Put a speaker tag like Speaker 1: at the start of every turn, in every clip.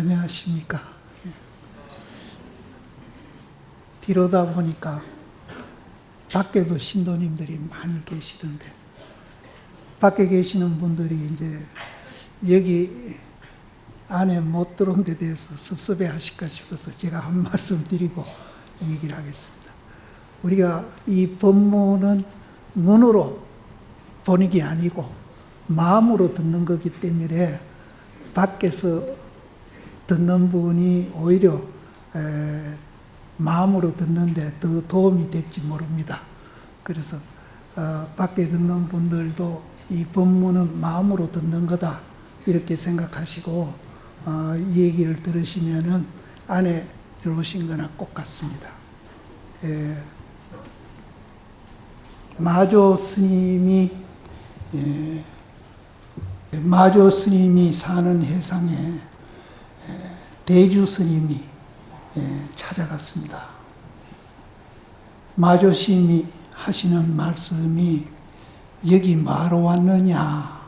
Speaker 1: 안녕하십니까. 뒤로다 보니까 밖에도 신도님들이 많이 계시던데, 밖에 계시는 분들이 이제 여기 안에 못 들어온 데 대해서 섭섭해 하실까 싶어서 제가 한 말씀 드리고 얘기를 하겠습니다. 우리가 이 법문은 눈으로 보는 게 아니고 마음으로 듣는 거기 때문에 밖에서 듣는 분이 오히려 마음으로 듣는데 더 도움이 될지 모릅니다. 그래서 밖에 듣는 분들도 이 법문은 마음으로 듣는 거다 이렇게 생각하시고 이 얘기를 들으시면은 안에 들어오신 거나 꼭 같습니다. 마조 스님이 사는 해상에 대주 스님이 찾아갔습니다. 마조 스님이 하시는 말씀이 여기 뭐하러 왔느냐,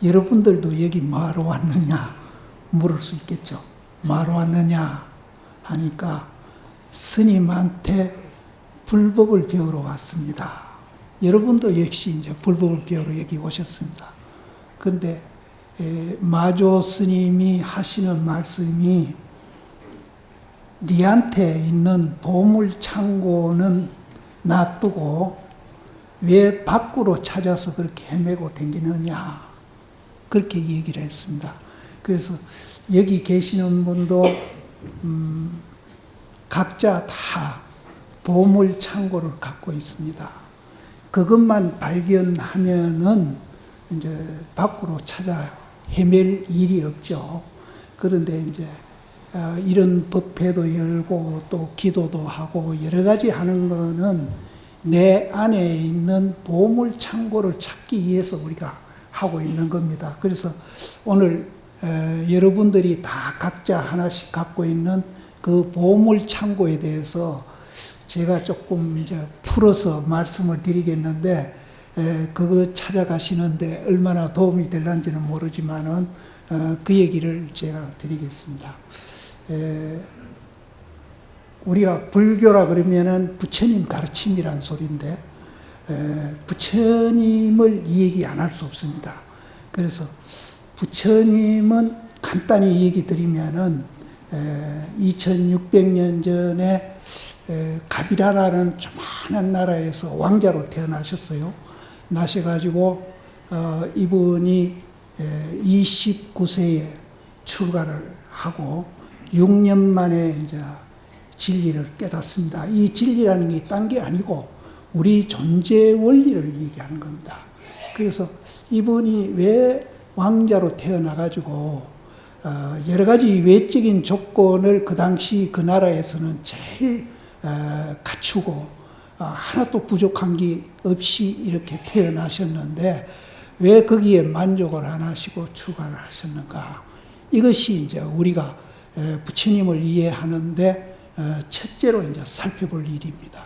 Speaker 1: 여러분들도 여기 뭐하러 왔느냐 물을 수 있겠죠. 뭐하러 왔느냐 하니까 스님한테 불법을 배우러 왔습니다. 여러분도 역시 이제 불법을 배우러 여기 오셨습니다. 근데 마조 스님이 하시는 말씀이 니한테 있는 보물 창고는 놔두고 왜 밖으로 찾아서 그렇게 헤매고 다니느냐 그렇게 얘기를 했습니다. 그래서 여기 계시는 분도 각자 다 보물 창고를 갖고 있습니다. 그것만 발견하면은 이제 밖으로 찾아 헤맬 일이 없죠. 그런데 이제 이런 법회도 열고 또 기도도 하고 여러 가지 하는 거는 내 안에 있는 보물 창고를 찾기 위해서 우리가 하고 있는 겁니다. 그래서 오늘 여러분들이 다 각자 하나씩 갖고 있는 그 보물 창고에 대해서 제가 조금 이제 풀어서 말씀을 드리겠는데, 그거 찾아가시는데 얼마나 도움이 될런지는 모르지만은 그 얘기를 제가 드리겠습니다. 우리가 불교라 그러면은 부처님 가르침이란 소리인데, 부처님을 이 얘기 안 할 수 없습니다. 그래서 부처님은 간단히 얘기 드리면은 2600년 전에 가비라라는 조그마한 나라에서 왕자로 태어나셨어요. 나셔가지고 이분이 29세에 출가를 하고 6년 만에 이제 진리를 깨닫습니다. 이 진리라는 게 딴 게 아니고 우리 존재 원리를 얘기하는 겁니다. 그래서 이분이 왜 왕자로 태어나가지고 여러 가지 외적인 조건을 그 당시 그 나라에서는 제일 갖추고 하나도 부족한 게 없이 이렇게 태어나셨는데 왜 거기에 만족을 안 하시고 출가를 하셨는가? 이것이 이제 우리가 부처님을 이해하는데 첫째로 이제 살펴볼 일입니다.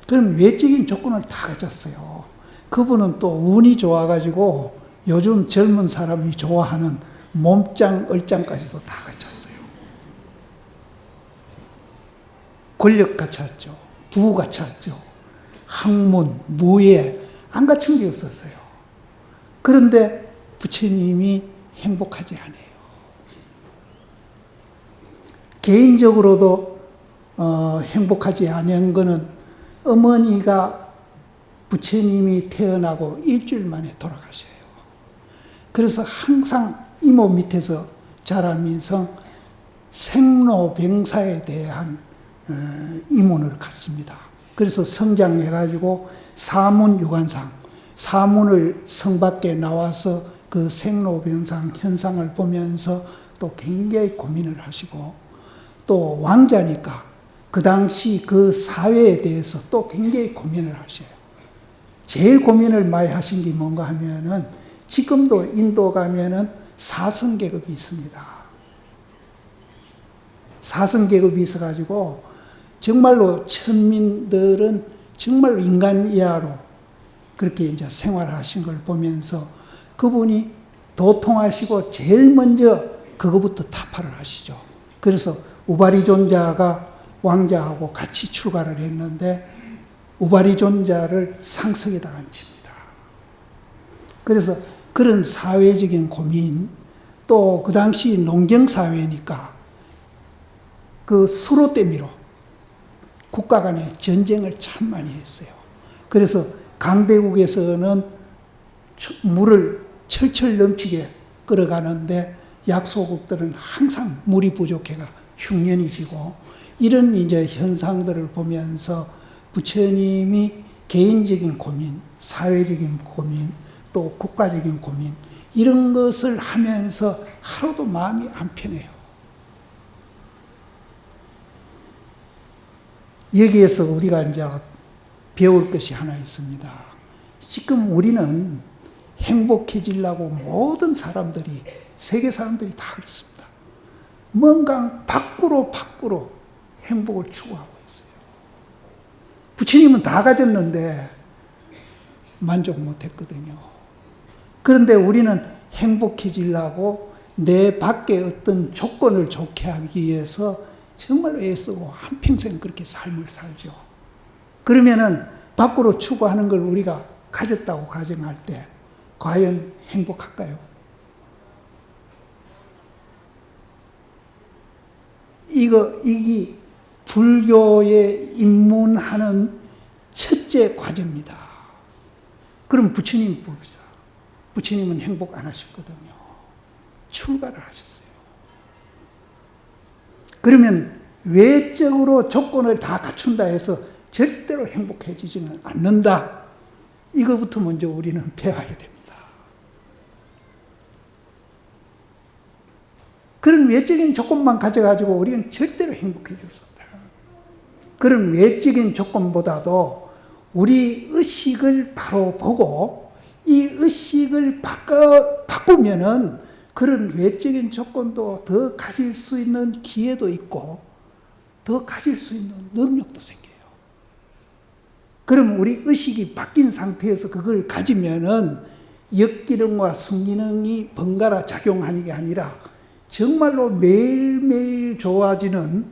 Speaker 1: 그럼 외적인 조건을 다 가졌어요. 그분은 또 운이 좋아가지고 요즘 젊은 사람이 좋아하는 몸짱, 얼짱까지도 다 갖췄어요. 권력 갖췄죠. 부 갖췄죠. 학문, 무예 안 갖춘 게 없었어요. 그런데 부처님이 행복하지 않아요. 개인적으로도 행복하지 않은 거는 어머니가 부처님이 태어나고 일주일 만에 돌아가셔요. 그래서 항상 이모 밑에서 자라면서 생로병사에 대한 이문을 갖습니다. 그래서 성장해가지고 사문유관상, 사문을 성 밖에 나와서 그 생로병상 현상을 보면서 또 굉장히 고민을 하시고, 또 왕자니까 그 당시 그 사회에 대해서 또 굉장히 고민을 하셔요. 제일 고민을 많이 하신 게 뭔가 하면은 지금도 인도 가면은 사성계급이 있습니다. 사성계급이 있어가지고 정말로 천민들은 정말로 인간 이하로 그렇게 이제 생활하신 걸 보면서 그분이 도통하시고 제일 먼저 그거부터 타파를 하시죠. 그래서 우바리존자가 왕자하고 같이 출가를 했는데 우바리존자를 상석에다 앉힙니다. 그래서 그런 사회적인 고민, 또 그 당시 농경사회니까 그 수로 때미로 국가 간의 전쟁을 참 많이 했어요. 그래서 강대국에서는 물을 철철 넘치게 끌어가는데 약소국들은 항상 물이 부족해가 흉년이 지고, 이런 이제 현상들을 보면서 부처님이 개인적인 고민, 사회적인 고민, 또 국가적인 고민, 이런 것을 하면서 하루도 마음이 안 편해요. 여기에서 우리가 이제 배울 것이 하나 있습니다. 지금 우리는 행복해지려고 모든 사람들이, 세계 사람들이 다 그렇습니다. 뭔가 밖으로 행복을 추구하고 있어요. 부처님은 다 가졌는데 만족 못했거든요. 그런데 우리는 행복해지려고 내 밖에 어떤 조건을 좋게 하기 위해서 정말로 애쓰고 한평생 그렇게 삶을 살죠. 그러면은 밖으로 추구하는 걸 우리가 가졌다고 가정할 때 과연 행복할까요? 이게 불교에 입문하는 첫째 과정입니다. 그럼 부처님 보자. 부처님은 행복 안 하셨거든요. 출가를 하셨어요. 그러면 외적으로 조건을 다 갖춘다 해서 절대로 행복해지지는 않는다. 이거부터 먼저 우리는 배워야 됩니다. 그런 외적인 조건만 가져가지고 우리는 절대로 행복해질 수 없다. 그런 외적인 조건보다도 우리 의식을 바로 보고 이 의식을 바꾸면은 그런 외적인 조건도 더 가질 수 있는 기회도 있고 더 가질 수 있는 능력도 생겨요. 그럼 우리 의식이 바뀐 상태에서 그걸 가지면은 역기능과 순기능이 번갈아 작용하는 게 아니라 정말로 매일매일 좋아지는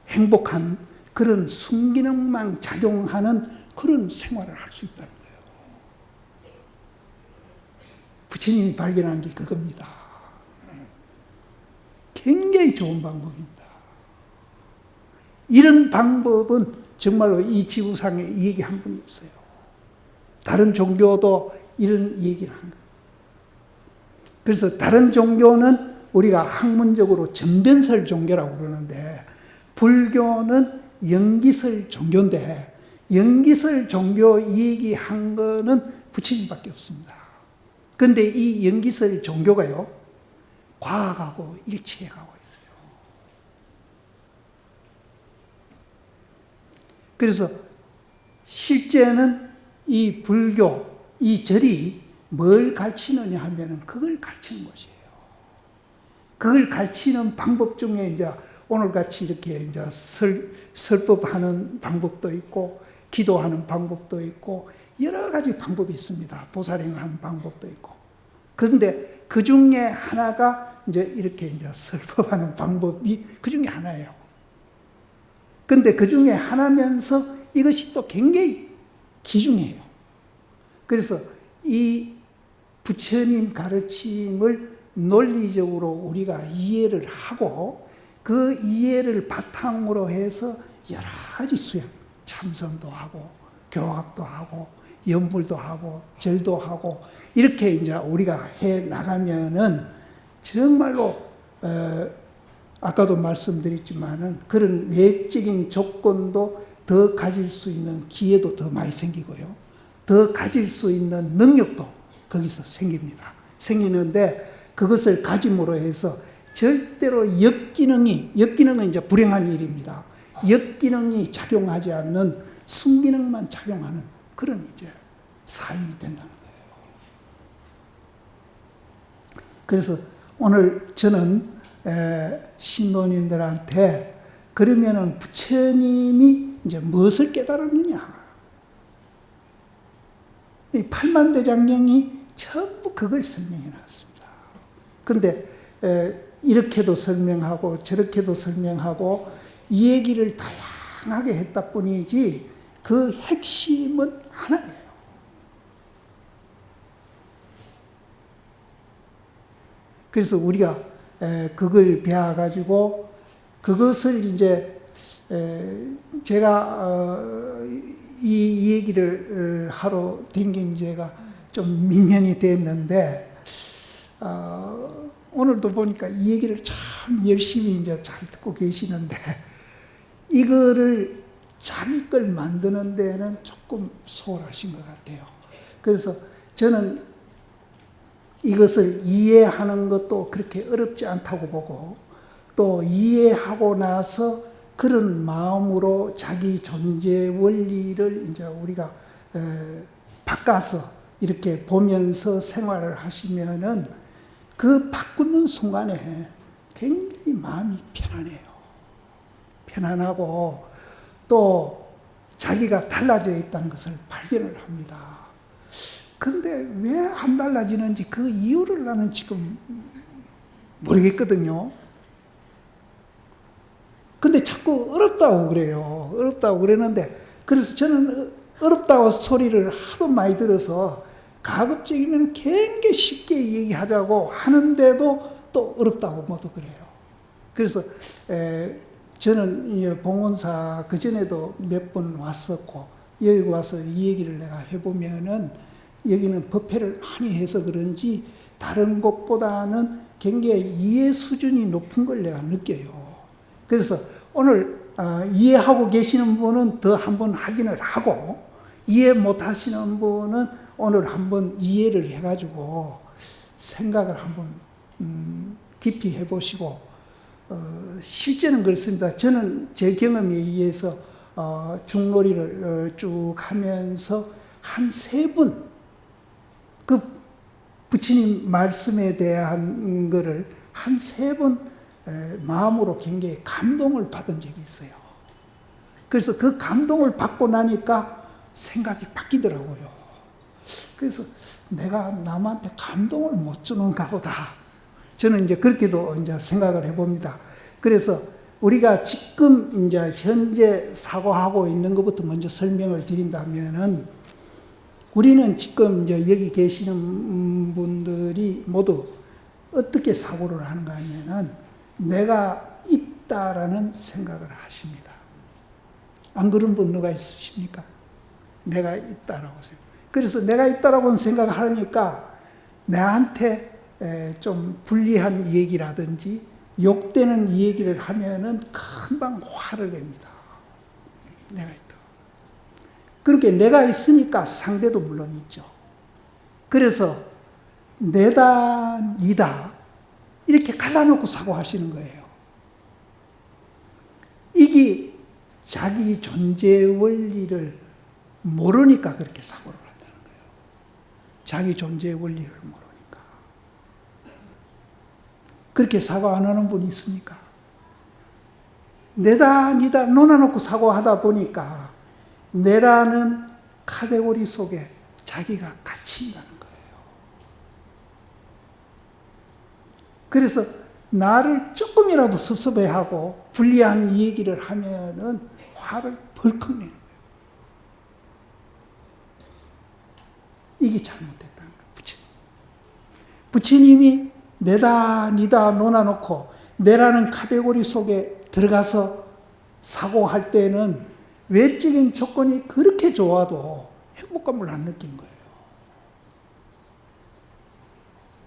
Speaker 1: 행복한 그런 순기능만 작용하는 그런 생활을 할 수 있다는 거예요. 부처님이 발견한 게 그겁니다. 굉장히 좋은 방법입니다. 이런 방법은 정말로 이 지구상에 얘기 한 분이 없어요. 다른 종교도 이런 얘기를 한 거예요. 그래서 다른 종교는 우리가 학문적으로 전변설 종교라고 그러는데 불교는 연기설 종교인데 연기설 종교 얘기한 거는 부처님밖에 없습니다. 그런데 이 연기설 종교가요, 과학하고 일치해가고 있어요. 그래서 실제는 이 불교, 이 절이 뭘 가르치느냐 하면은 그걸 가르치는 것이에요. 그걸 가르치는 방법 중에 이제 오늘같이 이렇게 이제 설법하는 방법도 있고, 기도하는 방법도 있고, 여러 가지 방법이 있습니다. 보살행하는 방법도 있고. 그런데 그 중에 하나가 이제 이렇게 이제 설법하는 방법이 그 중에 하나예요. 그런데 그 중에 하나면서 이것이 또 굉장히 귀중해요. 그래서 이 부처님 가르침을 논리적으로 우리가 이해를 하고 그 이해를 바탕으로 해서 여러 가지 수행, 참선도 하고 교학도 하고 연불도 하고 절도 하고 이렇게 이제 우리가 해 나가면은 정말로 아까도 말씀드렸지만은 그런 외적인 조건도 더 가질 수 있는 기회도 더 많이 생기고요. 더 가질 수 있는 능력도 거기서 생깁니다. 생기는데 그것을 가짐으로 해서 절대로 역기능은 이제 불행한 일입니다. 역기능이 작용하지 않는 순기능만 작용하는 그런 이제 삶이 된다는 거예요. 그래서 오늘 저는 신도님들한테 그러면은 부처님이 이제 무엇을 깨달았느냐? 이 팔만대장경이 전부 그걸 설명해 놨습니다. 그런데 이렇게도 설명하고 저렇게도 설명하고 이 얘기를 다양하게 했다 뿐이지 그 핵심은 하나예요. 그래서 우리가 그걸 배워가지고 그것을 이제 제가 이 얘기를 하러 댕긴 지가 좀 몇 년이 됐는데 오늘도 보니까 이 얘기를 참 열심히 이제 잘 듣고 계시는데 이거를 자기 걸 만드는 데는 조금 소홀하신 것 같아요. 그래서 저는 이것을 이해하는 것도 그렇게 어렵지 않다고 보고 또 이해하고 나서 그런 마음으로 자기 존재 원리를 이제 우리가 바꿔서 이렇게 보면서 생활을 하시면은 그 바꾸는 순간에 굉장히 마음이 편안해요. 편안하고 또 자기가 달라져 있다는 것을 발견을 합니다. 근데 왜 안 달라지는지 그 이유를 나는 지금 모르겠거든요. 근데 자꾸 어렵다고 그래요. 어렵다고 그러는데 그래서 저는 어렵다고 소리를 하도 많이 들어서 가급적이면 굉장히 쉽게 얘기하자고 하는데도 또 어렵다고 모두 그래요. 그래서 저는 봉헌사 그전에도 몇 번 왔었고 여기 와서 이 얘기를 내가 해보면은 여기는 법회를 많이 해서 그런지 다른 곳보다는 굉장히 이해 수준이 높은 걸 내가 느껴요. 그래서 오늘 이해하고 계시는 분은 더 한번 확인을 하고 이해 못 하시는 분은 오늘 한번 이해를 해가지고 생각을 한번 깊이 해보시고 실제는 그렇습니다. 저는 제 경험에 의해서 중놀이를 쭉 하면서 한 3분 그 부처님 말씀에 대한 거를 한 3번 마음으로 굉장히 감동을 받은 적이 있어요. 그래서 그 감동을 받고 나니까 생각이 바뀌더라고요. 그래서 내가 남한테 감동을 못 주는가 보다. 저는 이제 그렇게도 이제 생각을 해봅니다. 그래서 우리가 지금 이제 현재 사고하고 있는 것부터 먼저 설명을 드린다면은 우리는 지금 이제 여기 계시는 분들이 모두 어떻게 사고를 하는가 하면은 내가 있다라는 생각을 하십니다. 안 그런 분 누가 있으십니까? 내가 있다라고 생각. 그래서 내가 있다라고 생각을 하니까 나한테 좀 불리한 얘기라든지 욕되는 얘기를 하면은 금방 화를 냅니다. 내가 있다. 그렇게 내가 있으니까 상대도 물론 있죠. 그래서 내다, 니다 이렇게 갈라놓고 사고하시는 거예요. 이게 자기 존재 원리를 모르니까 그렇게 사고를 한다는 거예요. 자기 존재 원리를 모르니까. 그렇게 사고 안 하는 분이 있습니까? 내다, 니다 놓아놓고 사고하다 보니까 내라는 카테고리 속에 자기가 갇힌다는 거예요. 그래서 나를 조금이라도 섭섭해하고 불리한 얘기를 하면은 화를 벌컥 내는 거예요. 이게 잘못됐다는 거예요. 부처님이 내다, 니다 놓아놓고 내라는 카테고리 속에 들어가서 사고할 때는 외적인 조건이 그렇게 좋아도 행복감을 안 느낀 거예요.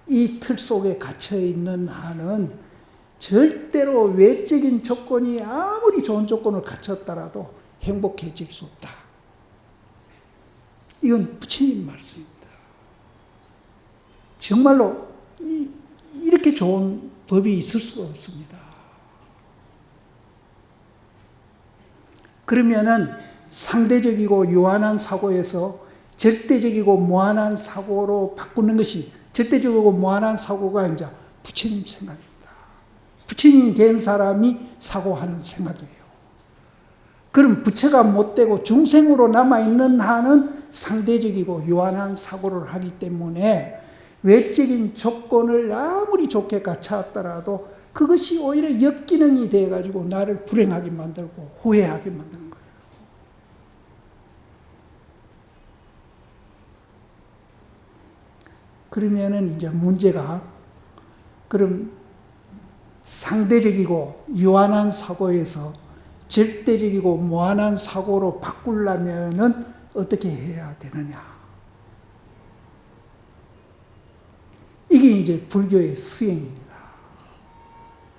Speaker 1: 이 틀 속에 갇혀있는 한은 절대로 외적인 조건이 아무리 좋은 조건을 갖췄더라도 행복해질 수 없다. 이건 부처님 말씀입니다. 정말로 이렇게 좋은 법이 있을 수가 없습니다. 그러면은 상대적이고 유한한 사고에서 절대적이고 무한한 사고로 바꾸는 것이 절대적이고 무한한 사고가 이제 부처님 생각입니다. 부처님 된 사람이 사고하는 생각이에요. 그럼 부처가 못되고 중생으로 남아있는 한은 상대적이고 유한한 사고를 하기 때문에 외적인 조건을 아무리 좋게 갖춰왔더라도 그것이 오히려 역기능이 돼가지고 나를 불행하게 만들고 후회하게 만드는 거예요. 그러면은 이제 문제가, 그럼 상대적이고 유한한 사고에서 절대적이고 무한한 사고로 바꾸려면은 어떻게 해야 되느냐? 이게 이제 불교의 수행입니다.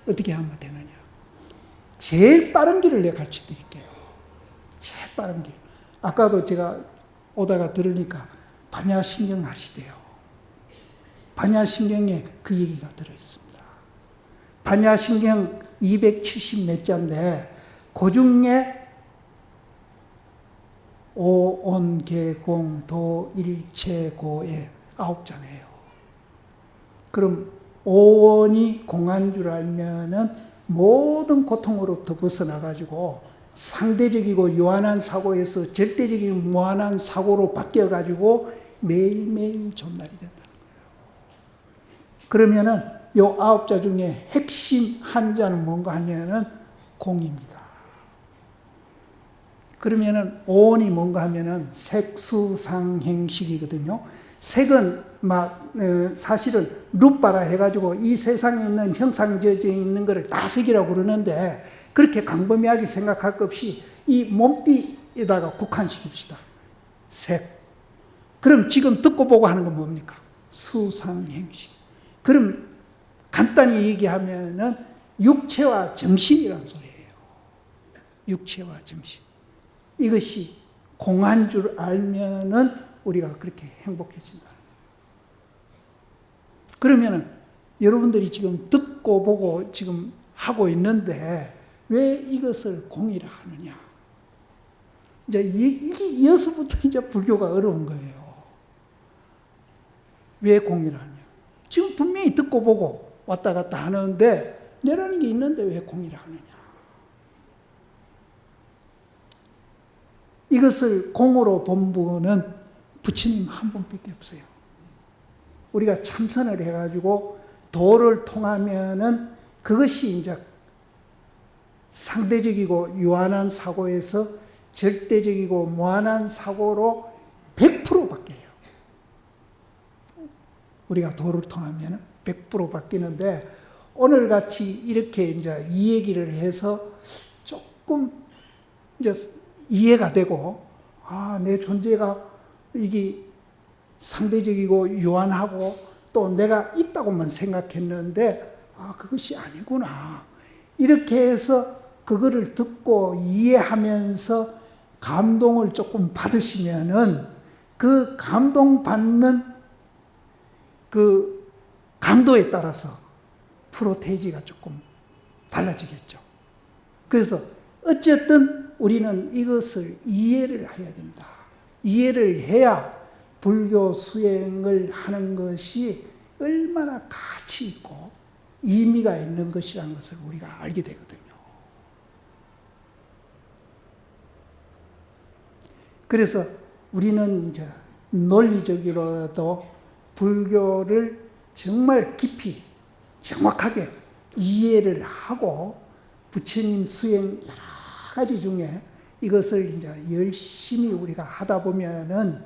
Speaker 1: 어떻게 하면 되느냐? 제일 빠른 길을 내가 가르쳐 드릴게요. 제일 빠른 길. 아까도 제가 오다가 들으니까 반야신경 하시대요. 반야신경에 그 얘기가 들어있습니다. 반야신경 270 몇 자인데 그 중에 오온계공 도일체고의 9자네요. 그럼 오온이 공한 줄 알면은 모든 고통으로부터 벗어나가지고 상대적이고 유한한 사고에서 절대적이고 무한한 사고로 바뀌어가지고 매일매일 존날이 된다는 거예요. 그러면은 요 9자 중에 핵심 한 자는 뭔가 하면은 공입니다. 그러면은 오온이 뭔가 하면은 색수상행식이거든요. 색은 사실은 루빠라 해가지고 이 세상에 있는 형상저져 있는 것을 다 색이라고 그러는데 그렇게 광범위하게 생각할 것 없이 이 몸띠에다가 국한시킵시다. 색. 그럼 지금 듣고 보고 하는 건 뭡니까? 수상행식. 그럼 간단히 얘기하면은 육체와 정신이라는 소리예요. 육체와 정신. 이것이 공한 줄 알면은 우리가 그렇게 행복해진다. 그러면은 여러분들이 지금 듣고 보고 지금 하고 있는데 왜 이것을 공이라 하느냐? 이제 이게 여기서부터 이제 불교가 어려운 거예요. 왜 공이라 하냐? 지금 분명히 듣고 보고 왔다 갔다 하는데 내라는 게 있는데 왜 공이라 하느냐? 이것을 공으로 본 분은 부처님 한 분밖에 없어요. 우리가 참선을 해가지고 도를 통하면은 그것이 이제 상대적이고 유한한 사고에서 절대적이고 무한한 사고로 100% 바뀌어요. 우리가 도를 통하면은 100% 바뀌는데 오늘 같이 이렇게 이제 이 얘기를 해서 조금 이제 이해가 되고, 내 존재가 이게 상대적이고 유한하고 또 내가 있다고만 생각했는데, 그것이 아니구나. 이렇게 해서 그거를 듣고 이해하면서 감동을 조금 받으시면은 그 감동받는 그 강도에 따라서 프로테이지가 조금 달라지겠죠. 그래서 어쨌든 우리는 이것을 이해를 해야 된다. 이해를 해야 불교 수행을 하는 것이 얼마나 가치 있고 의미가 있는 것이라는 것을 우리가 알게 되거든요. 그래서 우리는 이제 논리적으로도 불교를 정말 깊이 정확하게 이해를 하고 부처님 수행 여러 가지 중에 이것을 이제 열심히 우리가 하다 보면은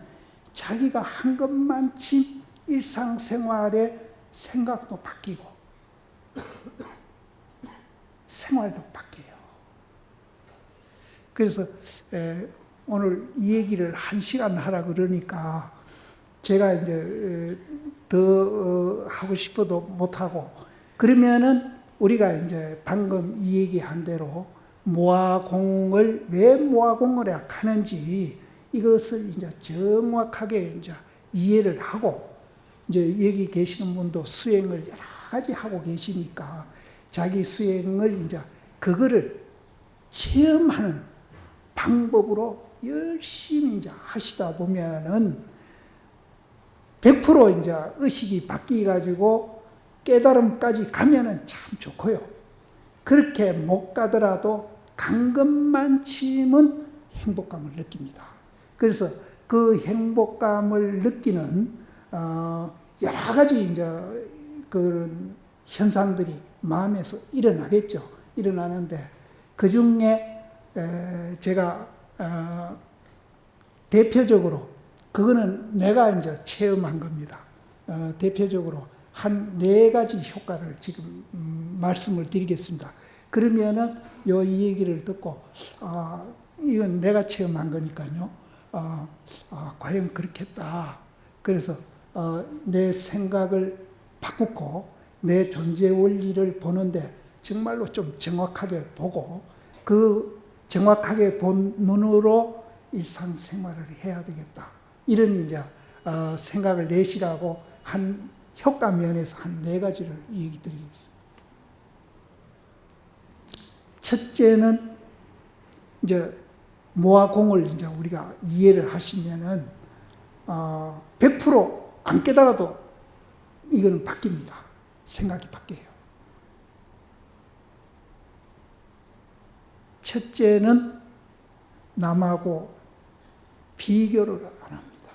Speaker 1: 자기가 한 것만치 일상생활의 생각도 바뀌고 생활도 바뀌어요. 그래서 오늘 이 얘기를 1시간 하라 그러니까 제가 이제 더 하고 싶어도 못하고, 그러면은 우리가 이제 방금 이 얘기한 대로 모아공을 왜 모아공을 하는지 이것을 이제 정확하게 이제 이해를 하고, 이제 여기 계시는 분도 수행을 여러 가지 하고 계시니까 자기 수행을 이제 그거를 체험하는 방법으로 열심히 이제 하시다 보면은 100% 이제 의식이 바뀌어가지고 깨달음까지 가면은 참 좋고요. 그렇게 못 가더라도 간 것만큼은 행복감을 느낍니다. 그래서 그 행복감을 느끼는 여러 가지 이제 그런 현상들이 마음에서 일어나겠죠. 일어나는데 그 중에 제가 대표적으로 그거는 내가 이제 체험한 겁니다. 대표적으로 한 4가지 효과를 지금 말씀을 드리겠습니다. 그러면은 이 얘기를 듣고 이건 내가 체험한 거니까요. 과연 그렇겠다. 그래서 내 생각을 바꾸고 내 존재 원리를 보는데 정말로 좀 정확하게 보고 그 정확하게 본 눈으로 일상생활을 해야 되겠다. 이런 이제 생각을 내시라고 한 효과 면에서 한 4가지를 얘기 드리겠습니다. 첫째는 이제 모아공을 이제 우리가 이해를 하시면은 100%안 깨달아도 이거는 바뀝니다. 생각이 바뀌어요. 첫째는 남하고 비교를 안 합니다.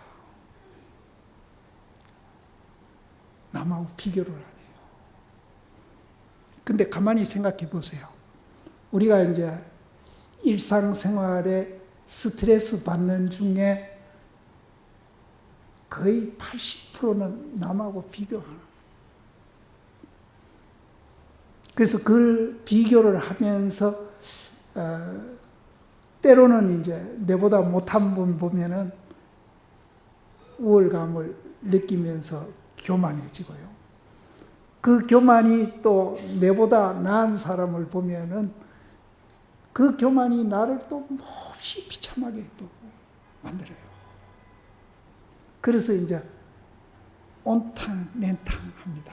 Speaker 1: 남하고 비교를 안 해요. 근데 가만히 생각해 보세요. 우리가 이제 일상생활에 스트레스 받는 중에 거의 80%는 남하고 비교하는. 그래서 그 비교를 하면서 때로는 이제 내보다 못한 분 보면은 우월감을 느끼면서 교만해지고요. 그 교만이 또 내보다 나은 사람을 보면은 그 교만이 나를 또 몹시 비참하게 또 만들어요. 그래서 이제 온탕 냉탕 합니다.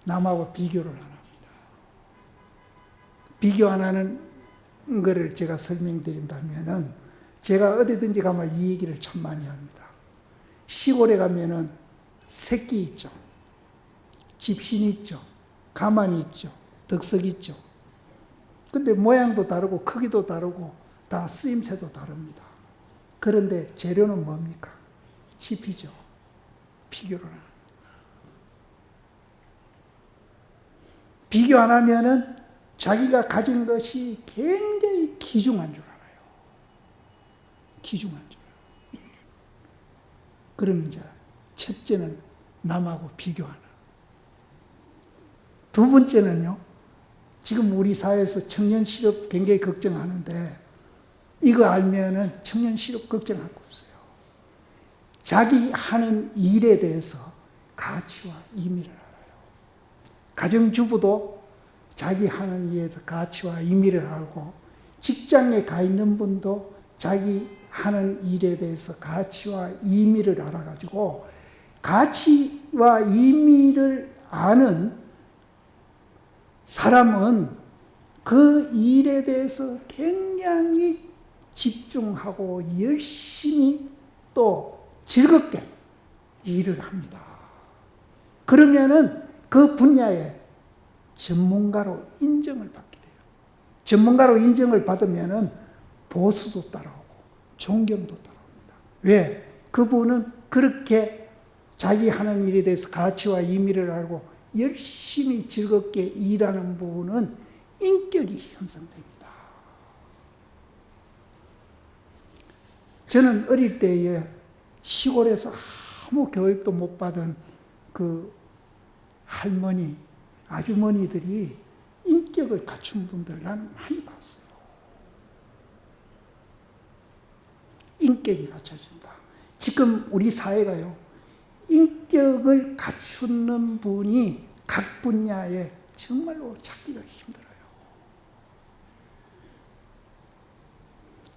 Speaker 1: 남하고 비교를 안 합니다. 비교 안 하는 거를 제가 설명드린다면은 제가 어디든지 가면 이 얘기를 참 많이 합니다. 시골에 가면은 새끼 있죠. 집신 있죠. 가만이 있죠. 덕석 있죠. 근데 모양도 다르고 크기도 다르고 다 쓰임새도 다릅니다. 그런데 재료는 뭡니까? 짚이죠. 비교를 안 합니다. 비교 안 하면은 자기가 가진 것이 굉장히 귀중한 줄 알아요. 귀중한 줄 알아요. 그럼 이제 첫째는 남하고 비교하는. 두 번째는요. 지금 우리 사회에서 청년 실업 굉장히 걱정하는데 이거 알면은 청년 실업 걱정할 거 없어요. 자기 하는 일에 대해서 가치와 의미를 알아요. 가정주부도 자기 하는 일에서 가치와 의미를 알고 직장에 가 있는 분도 자기 하는 일에 대해서 가치와 의미를 알아가지고 가치와 의미를 아는 사람은 그 일에 대해서 굉장히 집중하고 열심히 또 즐겁게 일을 합니다. 그러면은 그 분야에 전문가로 인정을 받게 돼요. 전문가로 인정을 받으면은 보수도 따라오고 존경도 따라옵니다. 왜? 그분은 그렇게 자기 하는 일에 대해서 가치와 의미를 알고 열심히 즐겁게 일하는 분은 인격이 형성됩니다. 저는 어릴 때에 시골에서 아무 교육도 못 받은 그 할머니, 아주머니들이 인격을 갖춘 분들 난 많이 봤어요. 인격이 갖춰진다. 지금 우리 사회가요, 인격을 갖추는 분이 각 분야에 정말로 찾기가 힘들어요.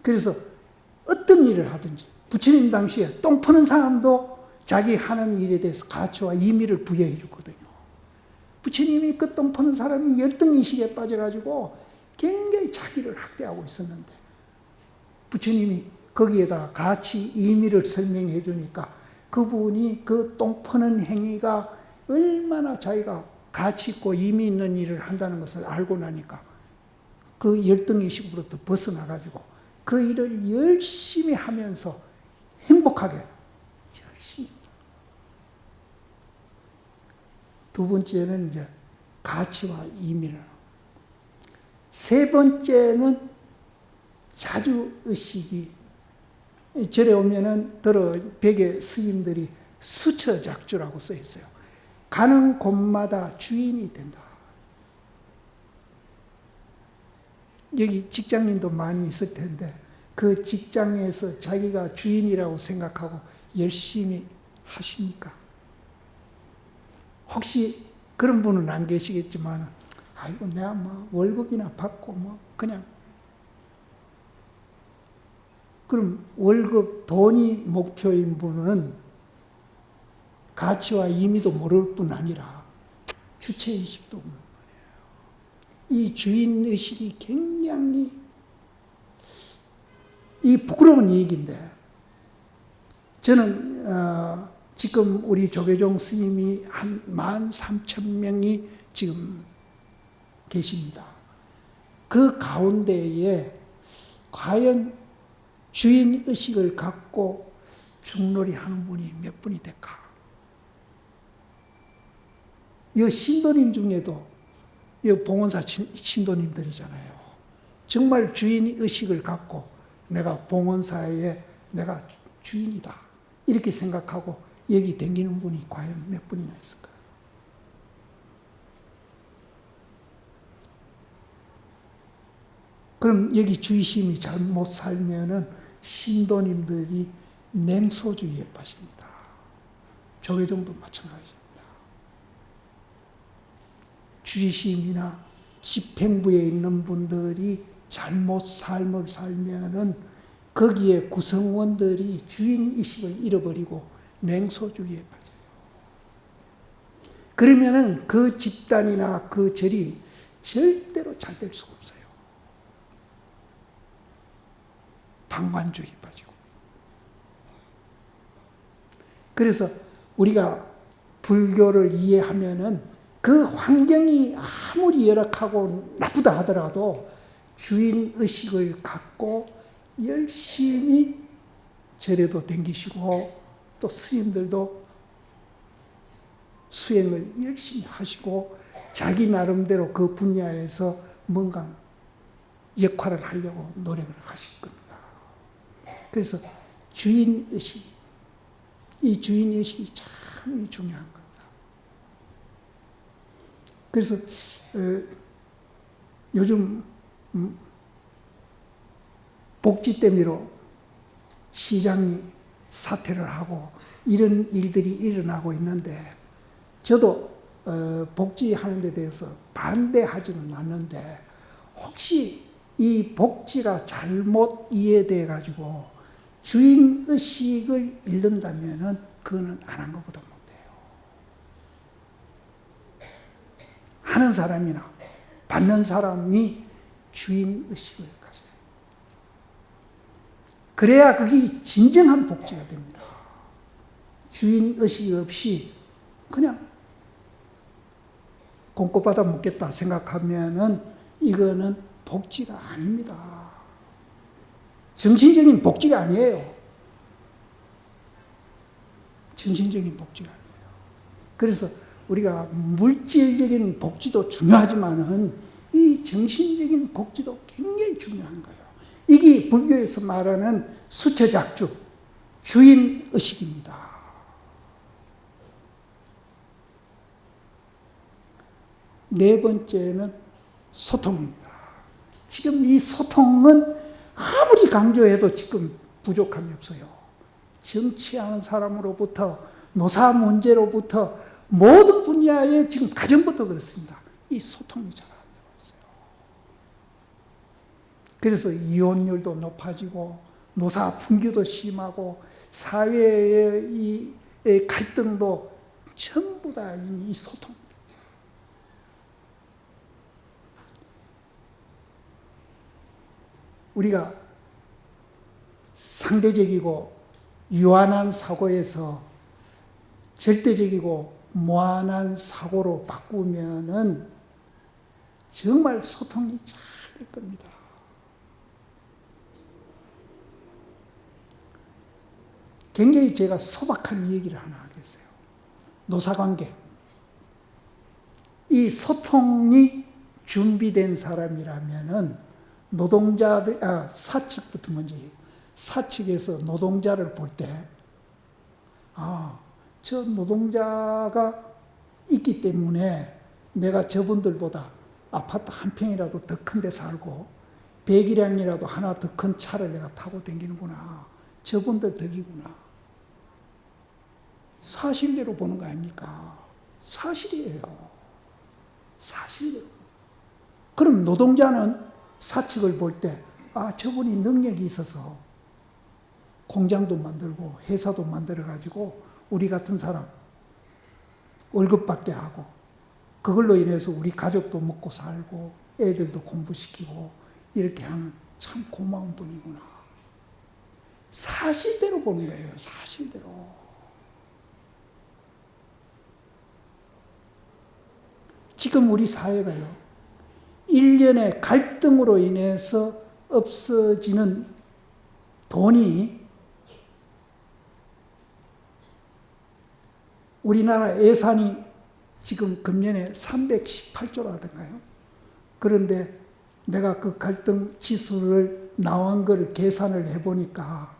Speaker 1: 그래서 어떤 일을 하든지 부처님 당시에 똥 퍼는 사람도 자기 하는 일에 대해서 가치와 의미를 부여해 줬거든요. 부처님이 그 똥 퍼는 사람이 열등의식에 빠져가지고 굉장히 자기를 학대하고 있었는데 부처님이 거기에다 가치, 의미를 설명해 주니까 그분이 그 똥 퍼는 행위가 얼마나 자기가 가치 있고 의미 있는 일을 한다는 것을 알고 나니까 그 열등의식으로부터 벗어나가지고 그 일을 열심히 하면서 행복하게 열심히. 두 번째는 이제 가치와 의미를. 세 번째는 자주 의식이. 절에 오면은 들어 벽에 스님들이 수처작주라고 써 있어요. 가는 곳마다 주인이 된다. 여기 직장인도 많이 있을 텐데 그 직장에서 자기가 주인이라고 생각하고 열심히 하십니까? 혹시 그런 분은 안 계시겠지만, 아이고 내가 뭐 월급이나 받고 뭐 그냥, 그럼 월급, 돈이 목표인 분은 가치와 의미도 모를 뿐 아니라 주체의식도 없는 거예요. 이 주인의식이 굉장히 이 부끄러운 얘기인데, 저는 지금 우리 조계종 스님이 한 13,000명이 지금 계십니다. 그 가운데에 과연 주인의식을 갖고 중놀이 하는 분이 몇 분이 될까? 이 신도님 중에도 이 봉원사 신도님들이잖아요. 정말 주인의식을 갖고 내가 봉원사에 내가 주인이다 이렇게 생각하고 여기 댕기는 분이 과연 몇 분이나 있을까요? 그럼 여기 주의심이 잘못 살면은 신도님들이 냉소주의에 빠집니다. 조계종도 마찬가지입니다. 주의심이나 집행부에 있는 분들이 잘못 삶을 살면은 거기에 구성원들이 주인의식을 잃어버리고 냉소주의에 빠져요. 그러면은 그 집단이나 그 절이 절대로 잘 될 수가 없어요. 방관주의에 빠지고. 그래서 우리가 불교를 이해하면은 그 환경이 아무리 열악하고 나쁘다 하더라도 주인의식을 갖고 열심히 절에도 댕기시고 또 스님들도 수행을 열심히 하시고 자기 나름대로 그 분야에서 뭔가 역할을 하려고 노력을 하실 겁니다. 그래서 주인의식, 이 주인의식이 참 중요한 겁니다. 그래서 요즘 복지 때문에 시장이 사퇴를 하고 이런 일들이 일어나고 있는데, 저도 복지하는 데 대해서 반대하지는 않는데 혹시 이 복지가 잘못 이해돼 가지고 주인의식을 잃는다면은 그거는 안 한 것보다 못해요. 하는 사람이나 받는 사람이 주인의식을 가져요. 그래야 그게 진정한 복지가 됩니다. 주인의식이 없이 그냥 공꽃 받아 먹겠다 생각하면은 이거는 복지가 아닙니다. 정신적인 복지가 아니에요. 정신적인 복지가 아니에요. 그래서 우리가 물질적인 복지도 중요하지만은 이 정신적인 복지도 굉장히 중요한 거예요. 이게 불교에서 말하는 수처작주, 주인의식입니다. 네 번째는 소통입니다. 지금 이 소통은 아무리 강조해도 지금 부족함이 없어요. 정치하는 사람으로부터 노사 문제로부터 모든 분야에 지금 가정부터 그렇습니다. 이 소통이 잘 안 되고 있어요. 그래서 이혼율도 높아지고 노사 분규도 심하고 사회의 이 갈등도 전부 다 이 소통. 우리가 상대적이고 유한한 사고에서 절대적이고 무한한 사고로 바꾸면은 정말 소통이 잘 될 겁니다. 굉장히 제가 소박한 얘기를 하나 하겠어요. 노사관계. 이 소통이 준비된 사람이라면은 노동자들, 사측부터 먼저 해요. 사측에서 노동자를 볼 때, 저 노동자가 있기 때문에 내가 저분들보다 아파트 한 평이라도 더 큰 데 살고 배기량이라도 하나 더 큰 차를 내가 타고 다니는구나. 저분들 덕이구나. 사실대로 보는 거 아닙니까? 사실이에요. 사실대로. 그럼 노동자는 사측을 볼 때, 저분이 능력이 있어서 공장도 만들고 회사도 만들어가지고 우리 같은 사람 월급 받게 하고 그걸로 인해서 우리 가족도 먹고 살고 애들도 공부시키고 이렇게 하는 참 고마운 분이구나. 사실대로 보는 거예요. 사실대로. 지금 우리 사회가요, 일련의 갈등으로 인해서 없어지는 돈이 우리나라 예산이 지금 금년에 318조라던가요. 그런데 내가 그 갈등 지수를 나온 걸 계산을 해보니까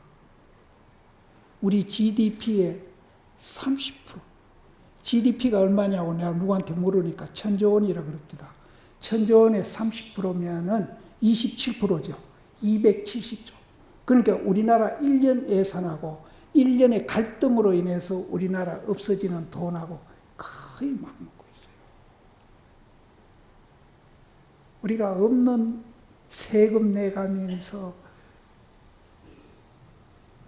Speaker 1: 우리 GDP의 30%, GDP가 얼마냐고 내가 누구한테 물으니까 1000조 원이라고 그럽니다. 1000조 원에 30%면은 27%죠. 270조. 그러니까 우리나라 1년 예산하고 1년의 갈등으로 인해서 우리나라 없어지는 돈하고 거의 맞먹고 있어요. 우리가 없는 세금 내가면서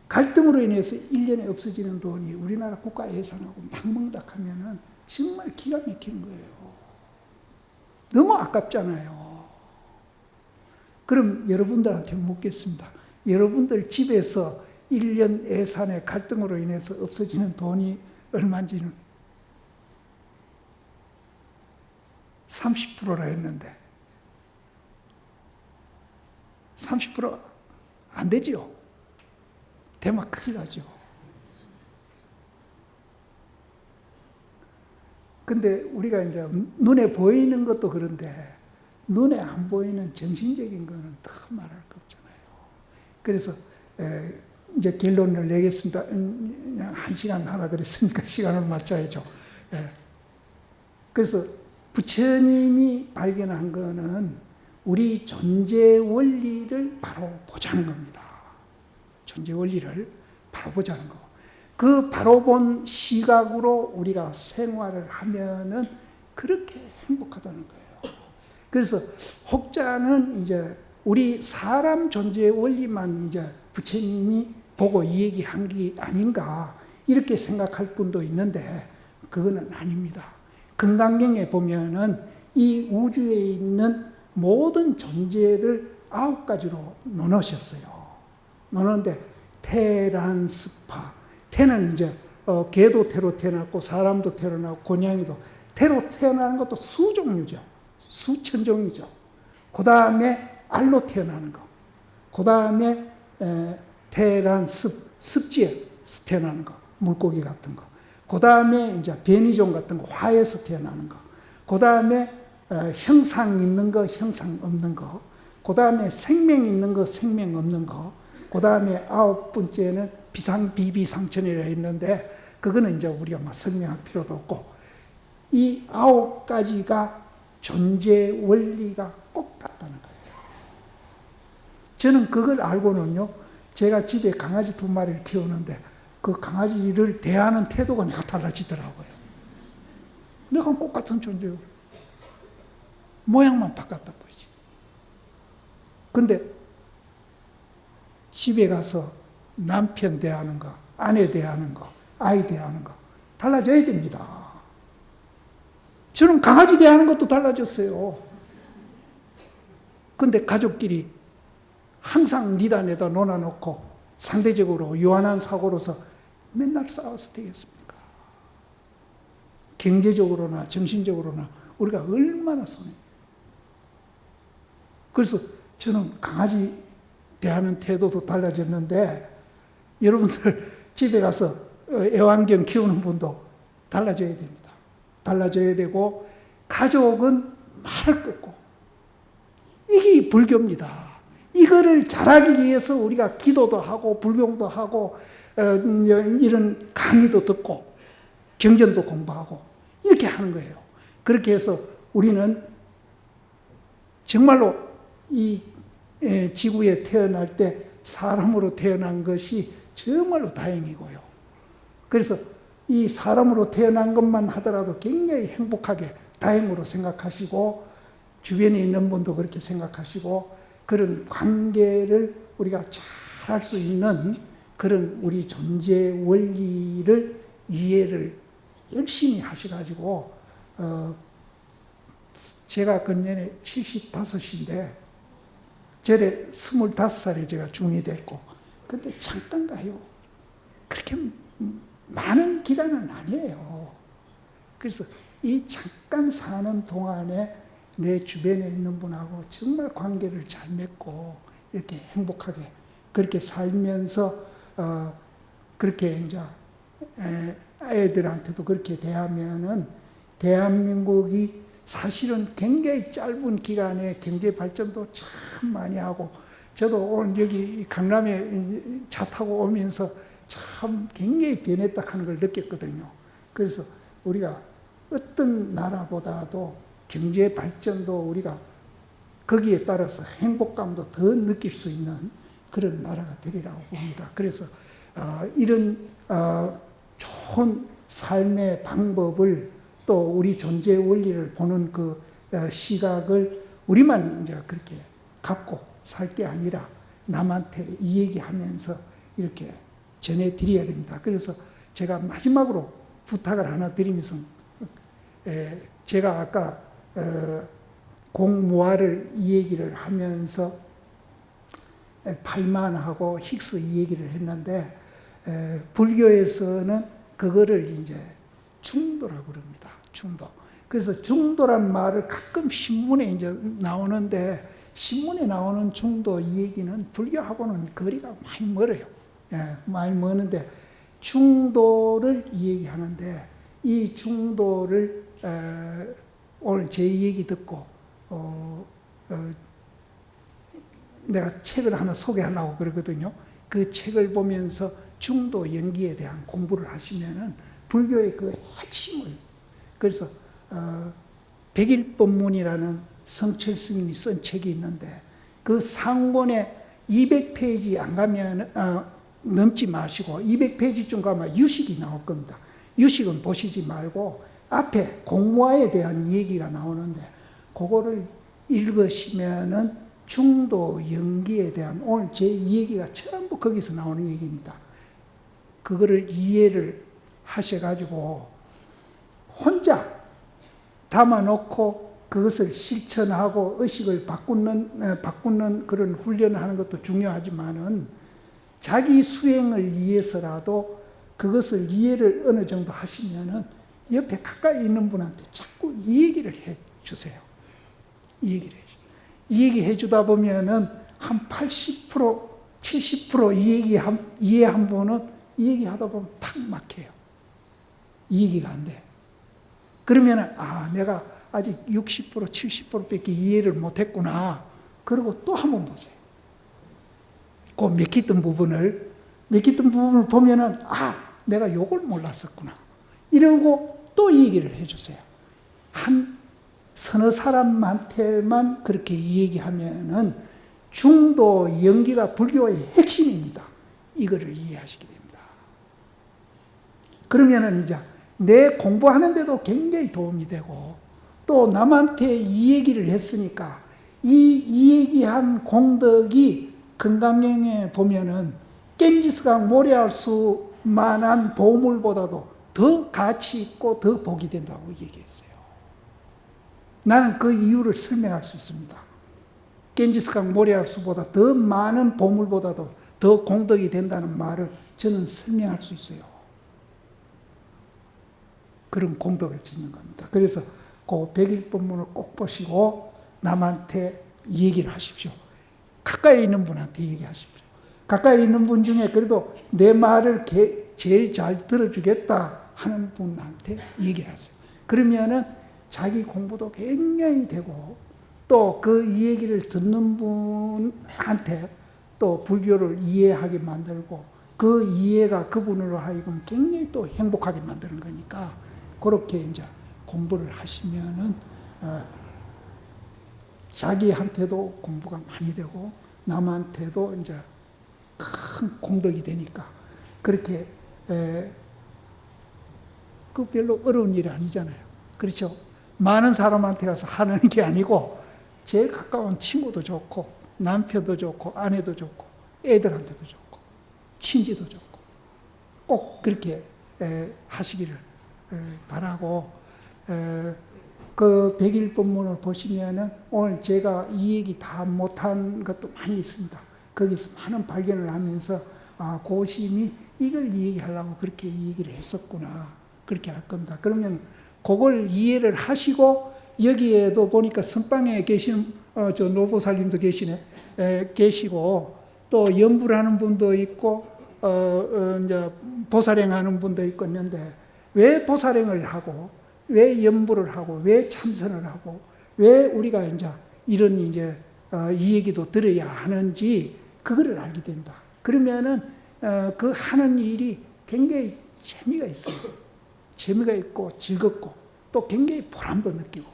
Speaker 1: 갈등으로 인해서 1년에 없어지는 돈이 우리나라 국가 예산하고 막먹닥하면은 정말 기가 막힌 거예요. 너무 아깝잖아요. 그럼 여러분들한테 묻겠습니다. 여러분들 집에서 1년 예산의 갈등으로 인해서 없어지는 돈이 얼마인지는 30%라 했는데 30%안 되지요. 대마 큰일 나죠. 근데 우리가 이제 눈에 보이는 것도 그런데 눈에 안 보이는 정신적인 거는 더 말할 거 없잖아요. 그래서 이제 결론을 내겠습니다. 1시간 하라 그랬으니까 시간을 맞춰야죠. 그래서 부처님이 발견한 거는 우리 존재 원리를 바로 보자는 겁니다. 존재 원리를 바로 보자는 거. 그 바로 본 시각으로 우리가 생활을 하면은 그렇게 행복하다는 거예요. 그래서 혹자는 이제 우리 사람 존재 원리만 이제 부처님이 보고 이 얘기한 게 아닌가 이렇게 생각할 분도 있는데 그거는 아닙니다. 금강경에 보면은 이 우주에 있는 모든 존재를 9가지로 나누셨어요. 나누는데 태란 스파, 태는 이제 개도 태로 태어났고 사람도 태어나고 고양이도 태로 태어나는 것도 수종류죠. 수천 종이죠. 그 다음에 알로 태어나는 거. 그 다음에 태란 습지에 태어나는 거. 물고기 같은 거. 그 다음에 이제 변이종 같은 거. 화에서 태어나는 거. 그 다음에 형상 있는 거, 형상 없는 거. 그 다음에 생명 있는 거, 생명 없는 거. 그 다음에 9번째는 비상비비상천이라 했는데 그거는 이제 우리가 막 설명할 필요도 없고 이 9가지가 존재 원리가 꼭 같다는 거예요. 저는 그걸 알고는요, 제가 집에 강아지 2마리를 키우는데 그 강아지를 대하는 태도가 내가 달라지더라고요. 내가 똑같은 존재요. 모양만 바꿨다 보이지. 근데 집에 가서 남편 대하는 거, 아내 대하는 거, 아이 대하는 거 달라져야 됩니다. 저는 강아지 대하는 것도 달라졌어요. 근데 가족끼리 항상 니단에다 놓아놓고 상대적으로 유한한 사고로서 맨날 싸워서 되겠습니까? 경제적으로나 정신적으로나 우리가 얼마나 손해요. 그래서 저는 강아지 대하는 태도도 달라졌는데 여러분들 집에 가서 애완견 키우는 분도 달라져야 됩니다. 달라져야 되고, 가족은 말을 끊고, 이게 불교입니다. 이거를 잘하기 위해서 우리가 기도도 하고 불경도 하고 이런 강의도 듣고 경전도 공부하고 이렇게 하는 거예요. 그렇게 해서 우리는 정말로 이 지구에 태어날 때 사람으로 태어난 것이 정말로 다행이고요. 그래서 이 사람으로 태어난 것만 하더라도 굉장히 행복하게 다행으로 생각하시고, 주변에 있는 분도 그렇게 생각하시고, 그런 관계를 우리가 잘 할 수 있는 그런 우리 존재 원리를 이해를 열심히 하셔가지고, 제가 금년에 75인데 절에 25살에 제가 중이 됐고, 근데 잠깐 가요. 그렇게 많은 기간은 아니에요. 그래서 이 잠깐 사는 동안에 내 주변에 있는 분하고 정말 관계를 잘 맺고 이렇게 행복하게 그렇게 살면서 그렇게 이제 애들한테도 그렇게 대하면은 대한민국이 사실은 굉장히 짧은 기간에 경제 발전도 참 많이 하고, 저도 오늘 여기 강남에 차 타고 오면서 참 굉장히 변했다 하는 걸 느꼈거든요. 그래서 우리가 어떤 나라보다도 경제 발전도 우리가 거기에 따라서 행복감도 더 느낄 수 있는 그런 나라가 되리라고 봅니다. 그래서 이런 좋은 삶의 방법을, 또 우리 존재 원리를 보는 그 시각을 우리만 이제 그렇게 갖고 살 게 아니라 남한테 이 얘기하면서 이렇게 전해드려야 됩니다. 그래서 제가 마지막으로 부탁을 하나 드리면서, 제가 아까 공무화를 이 얘기를 하면서 파이만하고 힉스 이 얘기를 했는데, 불교에서는 그거를 이제 중도라고 그럽니다. 중도. 그래서 중도란 말을 가끔 신문에 이제 나오는데, 신문에 나오는 중도 이 얘기는 불교하고는 거리가 많이 멀어요. 많이 먼데, 중도를 이 얘기하는데, 이 중도를 오늘 제 얘기 듣고 내가 책을 하나 소개하려고 그러거든요. 그 책을 보면서 중도 연기에 대한 공부를 하시면은 불교의 그 핵심을, 그래서 백일법문이라는 성철 스님이 쓴 책이 있는데, 그 상본에 200페이지 안 가면 넘지 마시고 200페이지쯤 가면 유식이 나올 겁니다. 유식은 보시지 말고 앞에 공무화에 대한 얘기가 나오는데, 그거를 읽으시면은 중도 연기에 대한 오늘 제 얘기가 전부 거기서 나오는 얘기입니다. 그거를 이해를 하셔가지고 혼자 담아놓고 그것을 실천하고 의식을 바꾸는 그런 훈련을 하는 것도 중요하지만은, 자기 수행을 위해서라도 그것을 이해를 어느 정도 하시면은 옆에 가까이 있는 분한테 자꾸 이 얘기를 해 주세요. 이 얘기를 해 주세요. 이 얘기 해 주다 보면은 한 80%, 70% 이해한 분은 이 얘기 하다 보면 탁 막혀요. 이 얘기가 안 돼. 그러면은, 내가 아직 60%, 70%밖에 이해를 못 했구나. 그리고 또 한 번 보세요. 그 맥혔던 부분을 보면은, 내가 요걸 몰랐었구나. 이러고 또 이 얘기를 해주세요. 한 서너 사람한테만 그렇게 얘기하면은 중도 연기가 불교의 핵심입니다. 이거를 이해하시게 됩니다. 그러면은 이제 내 공부하는데도 굉장히 도움이 되고, 또 남한테 이 얘기를 했으니까 이 얘기한 공덕이 건강경에 보면은 겐지스강 모래알수만한 보물보다도 더 가치 있고 더 복이 된다고 얘기했어요. 나는 그 이유를 설명할 수 있습니다. 겐지스강 모래알수보다 더 많은 보물보다도 더 공덕이 된다는 말을 저는 설명할 수 있어요. 그런 공덕을 짓는 겁니다. 그래서 그 백일법문을 꼭 보시고 남한테 얘기를 하십시오. 가까이 있는 분한테 얘기하십시오. 가까이 있는 분 중에 그래도 내 말을 제일 잘 들어주겠다 하는 분한테 얘기하세요. 그러면은 자기 공부도 굉장히 되고 또 그 이 얘기를 듣는 분한테 또 불교를 이해하게 만들고 그 이해가 그분으로 하여금 굉장히 또 행복하게 만드는 거니까 그렇게 이제 공부를 하시면은 자기한테도 공부가 많이 되고 남한테도 이제 큰 공덕이 되니까 그렇게 그 별로 어려운 일이 아니잖아요. 그렇죠? 많은 사람한테 가서 하는 게 아니고 제일 가까운 친구도 좋고 남편도 좋고 아내도 좋고 애들한테도 좋고 친지도 좋고 꼭 그렇게 하시기를 바라고 그 백일법문을 보시면은 오늘 제가 이 얘기 다 못한 것도 많이 있습니다. 거기서 많은 발견을 하면서 고심이 이걸 얘기하려고 그렇게 얘기를 했었구나 그렇게 할 겁니다. 그러면 그걸 이해를 하시고 여기에도 보니까 선방에 계신 저 노보살님도 계시고 또 연불 하는 분도 있고 이제 보살행 하는 분도 있고 있는데 왜 보살행을 하고 왜 연불을 하고 왜 참선을 하고 왜 우리가 이제 이런 이제 이 얘기도 들어야 하는지 그거를 알게 됩니다. 그러면은 그 하는 일이 굉장히 재미가 있어요. 재미가 있고 즐겁고 또 굉장히 보람도 느끼고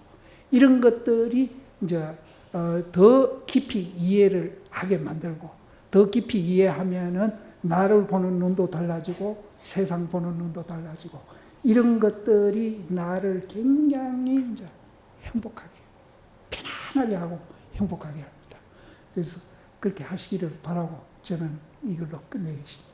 Speaker 1: 이런 것들이 이제 더 깊이 이해를 하게 만들고 더 깊이 이해하면은 나를 보는 눈도 달라지고 세상 보는 눈도 달라지고 이런 것들이 나를 굉장히 이제 행복하게 편안하게 하고 행복하게 합니다. 그래서 그렇게 하시기를 바라고 저는 이걸로 끝내겠습니다.